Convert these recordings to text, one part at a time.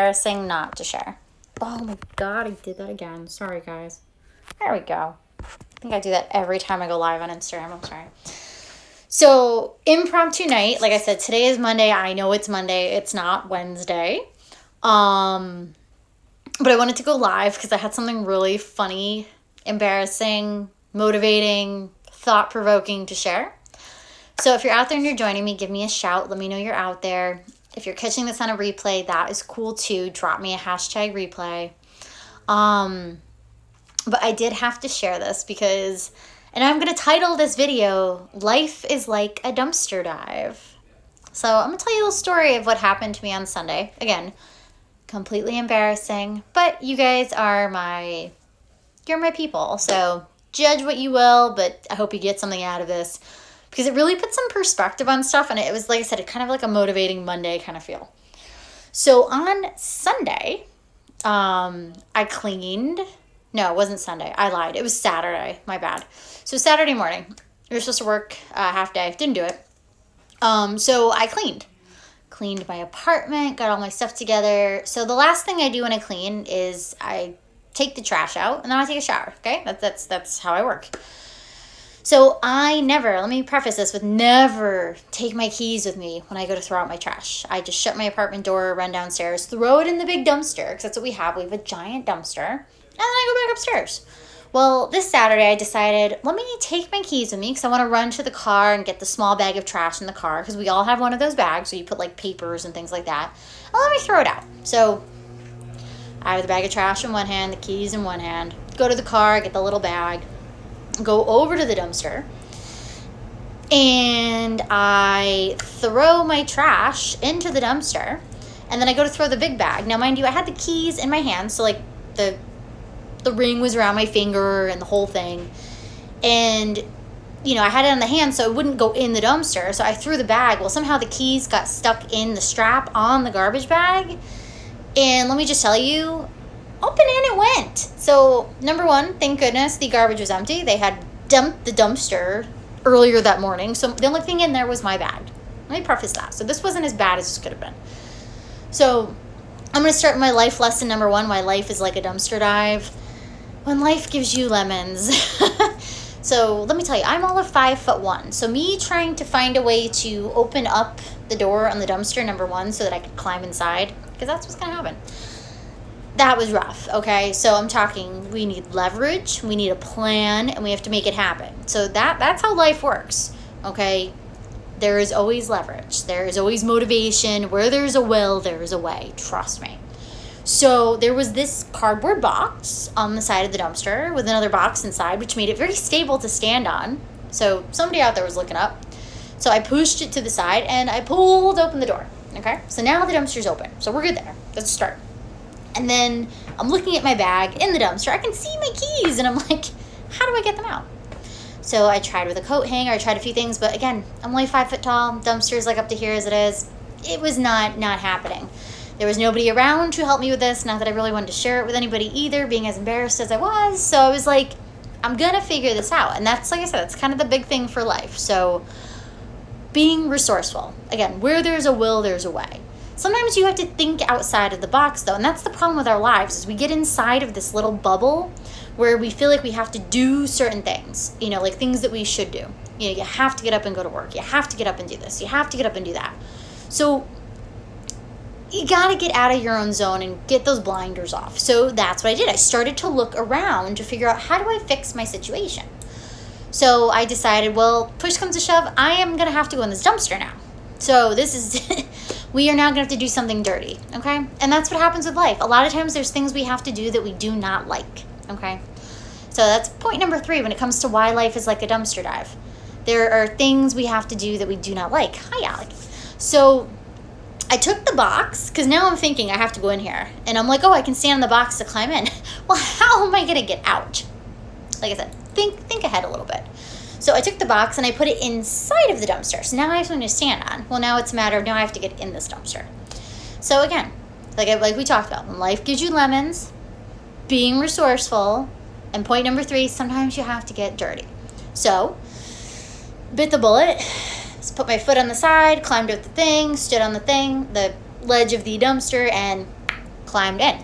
Embarrassing not to share. Oh my god, I did that again. Sorry, guys. There we go. I think I do that every time I go live on Instagram. I'm sorry. So, impromptu night. Like I said, today is Monday. I know it's Monday. It's not Wednesday. But I wanted to go live because I had something really funny, embarrassing, motivating, thought-provoking to share. So if you're out there and you're joining me, give me a shout. Let me know you're out there. If you're catching this on a replay, that is cool too. Drop me a hashtag replay. But I did have to share this because, and I'm going to title this video, Life is Like a Dumpster Dive. So I'm going to tell you a little story of what happened to me on Sunday. Again, completely embarrassing, but you guys are you're my people. So judge what you will, but I hope you get something out of this, because it really put some perspective on stuff. And it was, like I said, kind of like a motivating Monday kind of feel. So on Sunday, I cleaned. No, it wasn't Sunday. I lied. It was Saturday. My bad. So Saturday morning, we were supposed to work half day. Didn't do it. So I cleaned my apartment, got all my stuff together. So the last thing I do when I clean is I take the trash out and then I take a shower. Okay. That's how I work. So let me preface this with never take my keys with me when I go to throw out my trash. I just shut my apartment door, run downstairs, throw it in the big dumpster, because that's what we have. We have a giant dumpster, and then I go back upstairs. Well, this Saturday I decided, let me take my keys with me because I want to run to the car and get the small bag of trash in the car, because we all have one of those bags, so you put like papers and things like that. And let me throw it out. So I have the bag of trash in one hand, the keys in one hand, go to the car, get the little bag, go over to the dumpster, and I throw my trash into the dumpster, and then I go to throw the big bag. Now, mind you, I had the keys in my hand, so like the ring was around my finger and the whole thing, and I had it on the hand so it wouldn't go in the dumpster. So I threw the bag. Well, somehow the keys got stuck in the strap on the garbage bag, and let me just tell you, up and in it went. So, number one, thank goodness the garbage was empty. They had dumped the dumpster earlier that morning. So, the only thing in there was my bag. Let me preface that. So, this wasn't as bad as this could have been. So, I'm going to start my life lesson number one, why life is like a dumpster dive. When life gives you lemons. So, let me tell you, I'm all of 5'1". So, me trying to find a way to open up the door on the dumpster, number one, so that I could climb inside, because that's what's going to happen. That was rough, okay? So I'm talking, we need leverage, we need a plan, and we have to make it happen. So that's how life works, okay? There is always leverage. There is always motivation. Where there's a will, there is a way. Trust me. So there was this cardboard box on the side of the dumpster with another box inside, which made it very stable to stand on. So somebody out there was looking up. So I pushed it to the side, and I pulled open the door, okay? So now the dumpster's open. So we're good there. Let's start. And then I'm looking at my bag in the dumpster. I can see my keys, and I'm like, how do I get them out? So I tried with a coat hanger. I tried a few things, but again, I'm only 5 foot tall. Dumpster's like up to here as it is. It was not happening. There was nobody around to help me with this. Not that I really wanted to share it with anybody either, being as embarrassed as I was. So I was like, I'm going to figure this out. And that's, like I said, that's kind of the big thing for life. So being resourceful. Again, where there's a will, there's a way. Sometimes you have to think outside of the box, though, and that's the problem with our lives, is we get inside of this little bubble where we feel like we have to do certain things, like things that we should do. You have to get up and go to work. You have to get up and do this. You have to get up and do that. So you got to get out of your own zone and get those blinders off. So that's what I did. I started to look around to figure out, how do I fix my situation? So I decided, well, push comes to shove, I am going to have to go in this dumpster now. So this is... we are now going to have to do something dirty, okay? And that's what happens with life. A lot of times there's things we have to do that we do not like, okay? So that's point number 3 when it comes to why life is like a dumpster dive. There are things we have to do that we do not like. Hi, Alec. So I took the box, because now I'm thinking I have to go in here. And I'm like, oh, I can stand on the box to climb in. Well, how am I going to get out? Like I said, think ahead a little bit. So I took the box and I put it inside of the dumpster. So now I have something to stand on. Well, now it's a matter of, now I have to get in this dumpster. So again, like we talked about, when life gives you lemons, being resourceful, and point number 3, sometimes you have to get dirty. So, bit the bullet, just put my foot on the side, climbed up the thing, stood on the ledge of the dumpster, and climbed in.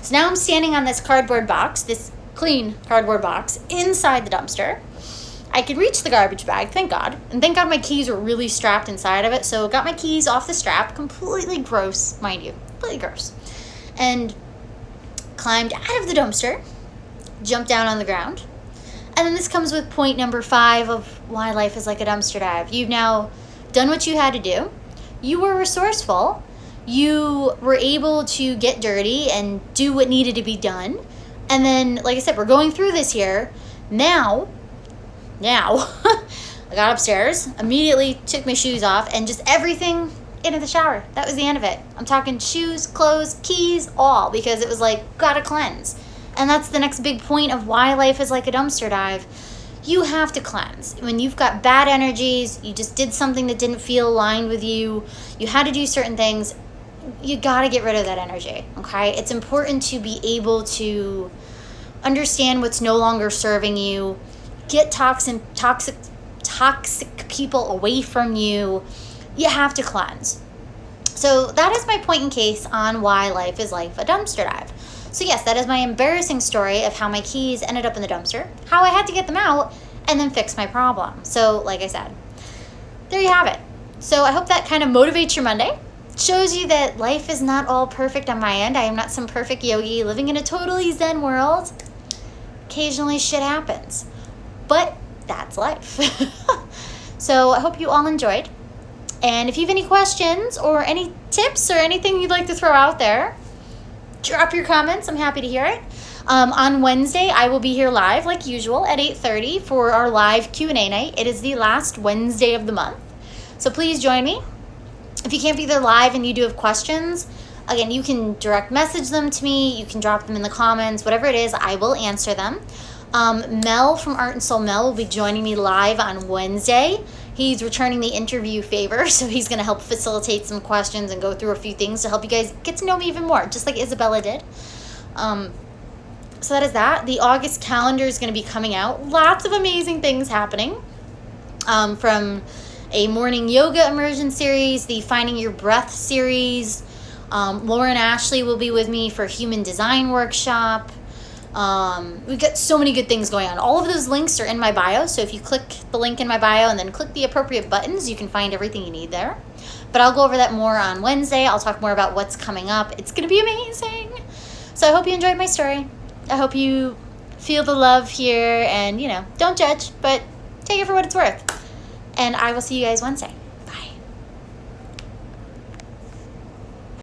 So now I'm standing on this cardboard box, this clean cardboard box inside the dumpster. I could reach the garbage bag, thank God. And thank God my keys were really strapped inside of it. So got my keys off the strap, completely gross, mind you, completely gross. And climbed out of the dumpster, jumped down on the ground. And then this comes with point number 5 of why life is like a dumpster dive. You've now done what you had to do. You were resourceful. You were able to get dirty and do what needed to be done. And then, like I said, we're going through this here. Now, I got upstairs, immediately took my shoes off, and just everything into the shower. That was the end of it. I'm talking shoes, clothes, keys, all, because it was like, gotta cleanse. And that's the next big point of why life is like a dumpster dive. You have to cleanse. When you've got bad energies, you just did something that didn't feel aligned with you, you had to do certain things, you gotta get rid of that energy, okay? It's important to be able to understand what's no longer serving you, get toxic people away from you. You have to cleanse. So that is my point in case on why life is like a dumpster dive. So yes, that is my embarrassing story of how my keys ended up in the dumpster, how I had to get them out, and then fix my problem. So like I said, there you have it. So I hope that kind of motivates your Monday. Shows you that life is not all perfect on my end. I am not some perfect yogi living in a totally zen world. Occasionally shit happens. But that's life. So I hope you all enjoyed. And if you have any questions or any tips or anything you'd like to throw out there, drop your comments. I'm happy to hear it. On Wednesday, I will be here live like usual at 8:30 for our live Q&A night. It is the last Wednesday of the month. So please join me. If you can't be there live and you do have questions, again, you can direct message them to me. You can drop them in the comments. Whatever it is, I will answer them. Mel from Art and Soul Mel will be joining me live on Wednesday. He's returning the interview favor, so he's going to help facilitate some questions and go through a few things to help you guys get to know me even more, just like Isabella did. So that is that. The August calendar is going to be coming out. Lots of amazing things happening. From a morning yoga immersion series, the Finding Your Breath series. Lauren Ashley will be with me for Human Design Workshop. We've got so many good things going on. All of those links are in my bio, so if you click the link in my bio and then click the appropriate buttons, you can find everything you need there. But I'll go over that more on Wednesday. I'll talk more about what's coming up. It's going to be amazing. So I hope you enjoyed my story. I hope you feel the love here and, don't judge, but take it for what it's worth. And I will see you guys Wednesday.